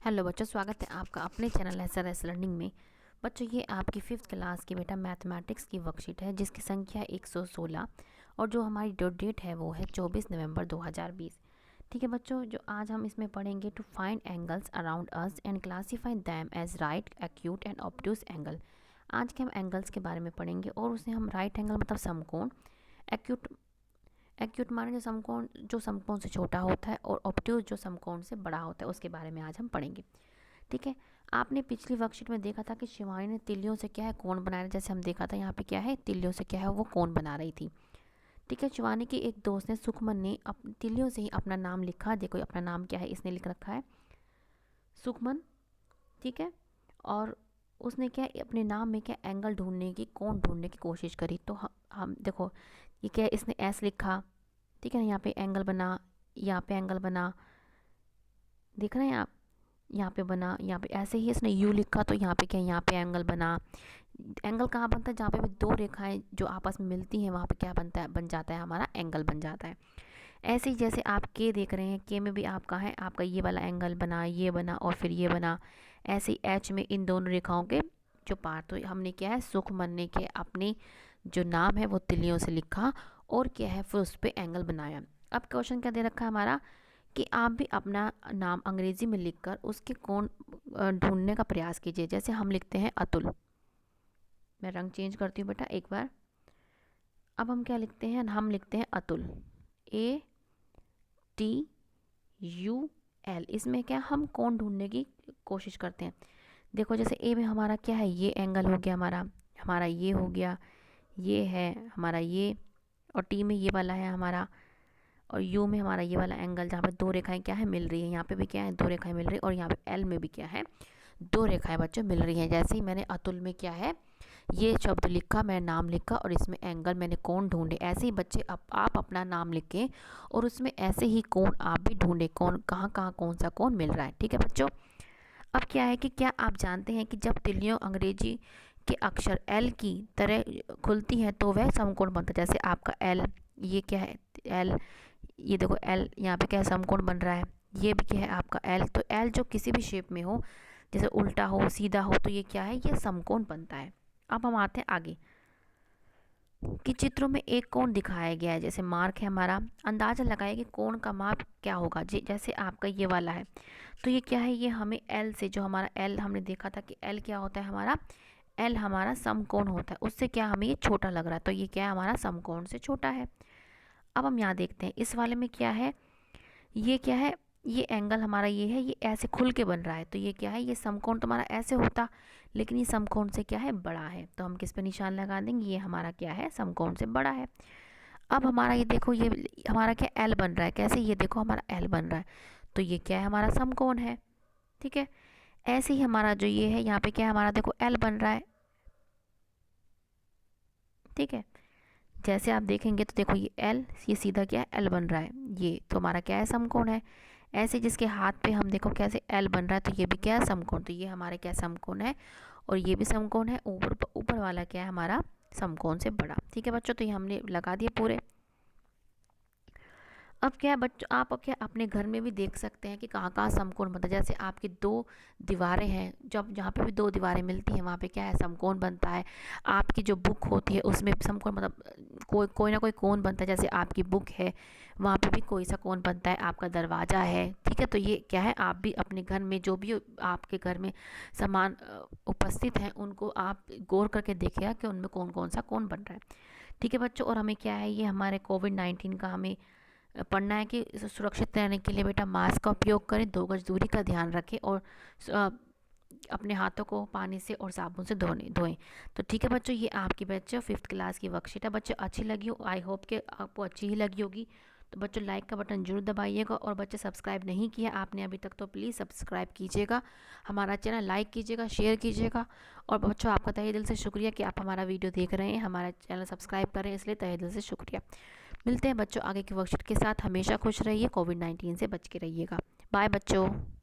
Hello बच्चों, स्वागत है आपका अपने चैनल SRS लर्निंग में। बच्चों, ये आपकी 5th क्लास की बेटा मैथमेटिक्स की वर्कशीट है जिसकी संख्या 116 और जो हमारी ड्यू डेट है वो है 24 नवंबर 2020। ठीक है बच्चों, जो आज हम इसमें पढ़ेंगे to find angles around us and classify them as right, acute and obtuse angle. आज के हम एंगल्स के बारे में पढ़ेंगे और उसे हम राइट एंगल मतलब समकोण, एक्यूट माने जो समकोण से छोटा होता है, और ऑब्ट्यूज जो समकोण से बड़ा होता है, उसके बारे में आज हम पढ़ेंगे। ठीक है, आपने पिछली वर्कशीट में देखा था कि शिवानी ने तिल्लियों से क्या है कोण बनाया, जैसे हम देखा था यहाँ पे क्या है तिल्लियों से क्या है वो कोण बना रही थी। ठीक है, शिवानी की एक दोस्त ने सुखमन ने तिल्लियों से ही अपना नाम लिखा। देखो अपना नाम क्या है, इसने लिख रखा है सुखमन। ठीक है, और उसने क्या अपने नाम में क्या एंगल ढूंढने की, कोण ढूंढने की कोशिश करी। तो हम देखो ये क्या है, इसने एस लिखा। ठीक है ना, यहाँ पे एंगल बना, यहाँ पे एंगल बना, देख रहे हैं आप, यहाँ पे बना, यहाँ पे ऐसे ही इसने यू लिखा तो यहाँ पे क्या, यहाँ पे एंगल बना। एंगल कहाँ बनता है, जहाँ पे भी दो रेखाएं जो आपस में मिलती हैं वहाँ पे क्या बनता है, बन जाता है हमारा एंगल बन जाता है। ऐसे ही जैसे आप के देख रहे हैं, के में भी आपका है, आपका ये वाला एंगल बना, ये बना और फिर ये बना। ऐसे ही एच में इन दोनों रेखाओं के जो पार, तो हमने क्या है सुखमन ने के अपने जो नाम है वो तिल्लियों से लिखा और क्या है फिर उस पर एंगल बनाया। अब क्वेश्चन क्या दे रखा है हमारा कि आप भी अपना नाम अंग्रेजी में लिखकर उसके कोण ढूंढने का प्रयास कीजिए। जैसे हम लिखते हैं अतुल, मैं रंग चेंज करती हूँ बेटा एक बार। अब हम क्या लिखते हैं, हम लिखते हैं अतुल, ATUL। इसमें क्या हम कोण ढूंढने की कोशिश करते हैं। देखो जैसे ए में हमारा क्या है, ये एंगल हो गया हमारा ये हो गया, ये है हमारा ये, और टी में ये वाला है हमारा, और यू में हमारा ये वाला एंगल जहाँ पे दो रेखाएं क्या है मिल रही है। यहाँ पे भी क्या है दो रेखाएं मिल रही है, और यहाँ पे एल में भी क्या है दो रेखाएं बच्चों मिल रही हैं। जैसे ही मैंने अतुल में क्या है ये शब्द लिखा, मैं नाम लिखा और इसमें एंगल मैंने कोण ढूंढे। ऐसे ही बच्चे आप अपना नाम लिखें और उसमें ऐसे ही कोण आप भी ढूंढे, कौन कहाँ कहाँ कौन सा कोण मिल रहा है। ठीक है बच्चों, अब क्या है कि क्या आप जानते हैं कि जब तिल्लियों अंग्रेजी के अक्षर एल की तरह खुलती हैं तो वह समकोण बनता है। जैसे आपका एल, ये क्या है एल, ये देखो एल यहाँ पे क्या है समकोण बन रहा है। ये भी क्या है आपका एल, तो एल जो किसी भी शेप में हो, जैसे उल्टा हो सीधा हो, तो ये क्या है ये समकोण बनता है। अब हम आते हैं आगे कि चित्रों में एक कोण दिखाया गया है, जैसे मार्क है हमारा, अंदाजा लगाइए कि कोण का माप क्या होगा। जैसे आपका ये वाला है तो ये क्या है, ये हमें एल से, जो हमारा एल हमने देखा था कि एल क्या होता है हमारा, एल हमारा समकोण होता है, उससे क्या हमें ये छोटा लग रहा है, तो ये क्या है हमारा समकोण से छोटा है। अब हम यहाँ देखते हैं इस वाले में क्या है, ये क्या है, ये एंगल हमारा ये है, ये ऐसे खुल के बन रहा है, तो ये क्या है ये समकोण तो हमारा ऐसे होता, लेकिन ये समकोण से क्या है बड़ा है, तो हम किस पे निशान लगा देंगे, ये हमारा क्या है समकोण से बड़ा है। अब हमारा ये देखो, ये हमारा क्या एल बन रहा है, कैसे, ये देखो हमारा एल बन रहा है, तो ये क्या है हमारा समकोण है। ठीक है, ऐसे ही हमारा जो ये है यहाँ पे क्या है हमारा, देखो एल बन रहा है। ठीक है, जैसे आप देखेंगे तो देखो ये एल, ये सीधा क्या है एल बन रहा है, ये तो हमारा क्या है समकोण है। ऐसे जिसके हाथ पे हम देखो कैसे एल बन रहा है, तो ये भी क्या है समकोण, तो ये हमारे क्या समकोण है, और ये भी समकोण है। ऊपर ऊपर वाला क्या है हमारा समकोण से बड़ा। ठीक है बच्चों, तो ये हमने लगा दिए पूरे। अब क्या है बच्चों, आप क्या अपने घर में भी देख सकते हैं कि कहाँ कहाँ समकोण बनता है। जैसे आपकी दो दीवारें हैं, जब जहाँ पे भी दो दीवारें मिलती हैं वहाँ पे क्या है समकोण बनता है। आपकी जो बुक होती है उसमें समकोण मतलब कोई ना कोई कोण बनता है। जैसे आपकी बुक है वहाँ पे भी कोई सा कोण बनता है, आपका दरवाज़ा है। ठीक है, तो ये क्या है, आप भी अपने घर में जो भी आपके घर में सामान उपस्थित हैं उनको आप गौर करके देखिएगा कि उनमें कौन कौन सा कोण बन रहा है। ठीक है बच्चों, और हमें क्या है, ये हमारे कोविड-19 का हमें पढ़ना है कि सुरक्षित रहने के लिए बेटा मास्क का उपयोग करें, 2 गज दूरी का ध्यान रखें, और अपने हाथों को पानी से और साबुन से धोएं। तो ठीक है बच्चों, ये आपकी बच्चों 5th क्लास की वर्कशीट है। बच्चों अच्छी लगी हो, आई होप कि आपको अच्छी ही लगी होगी। तो बच्चों लाइक का बटन जरूर दबाइएगा, और बच्चे सब्सक्राइब नहीं किया आपने अभी तक तो प्लीज़ सब्सक्राइब कीजिएगा, हमारा चैनल लाइक कीजिएगा, शेयर कीजिएगा। और बच्चों आपका तहे दिल से शुक्रिया कि आप हमारा वीडियो देख रहे हैं, हमारा चैनल सब्सक्राइब करें, इसलिए तहे दिल से शुक्रिया। मिलते हैं बच्चों आगे की वर्कशीट के साथ। हमेशा खुश रहिए, कोविड-19 से बच के रहिएगा। बाय बच्चों।